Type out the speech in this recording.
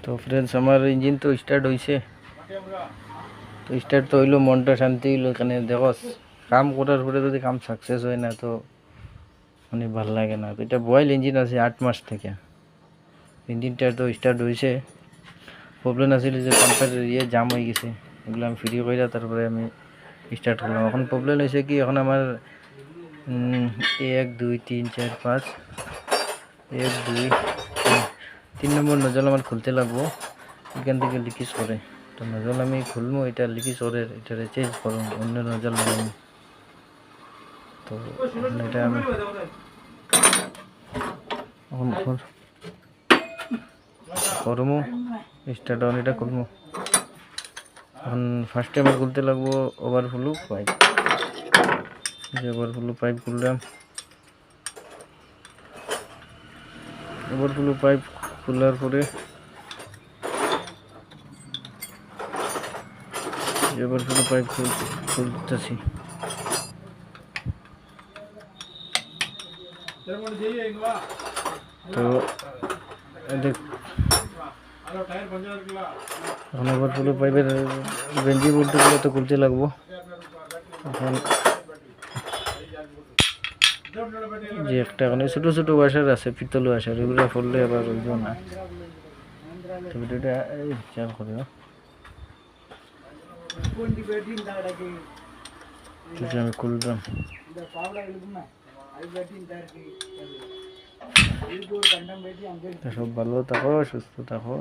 তো ফ্রেন্ডস আমার ইঞ্জিন তো স্টার্ট হয়েছে, তো স্টার্ট তো হইলো, মনটা শান্তি হইলো। এখানে দেখো কাম করার পরে যদি কাম সাকসেস হয় না তো মানে ভাল লাগে না। তো এটা বয়েল ইঞ্জিন আছে 8 মাস থেকে, ইঞ্জিনটা তো স্টার্ট হয়েছে। প্রবলেম আছিল যে পাম্পের জাম হয়ে গেছে, এগুলো আমি ফ্রি করে তারপরে আমি স্টার্ট করলাম। এখন প্রবলেম হয়েছে কি, এখন আমার 1 2 3 4 5 1 2 3 নম্বর নজল আমার খুলতে লাগবো। এখান থেকে লিকেজ করে, তো নজল আমি খুলবো, এটা লিকেজ করে এটা চেঞ্জ করবো, অন্য নজল লাগাবো। তো এটা আমি এখন করবো, স্টার্ট অন এটা করবো। এখন ফার্স্টে আমার খুলতে লাগবো ওভারফ্লো পাইপ। ওভারফ্লো পাইপ খুললাম, ওভারফ্লো পাইপ খোলার পরে ওভারফ্লো পাইপ খুলতেছি। তো এখন ওভারফ্লো পাইপের বেঞ্জি বলতেগুলো তো খুলতে লাগবো। এখন যে একটা ওখানে ছোটো ছোটো ওয়াশার আছে, পিতল ওয়াশার, এগুলো ফুললে আবার হইব না। তো ভিডিওটা খেয়াল করিও। আমি খুললাম, সব ভালো থাকো, সুস্থ থাকো।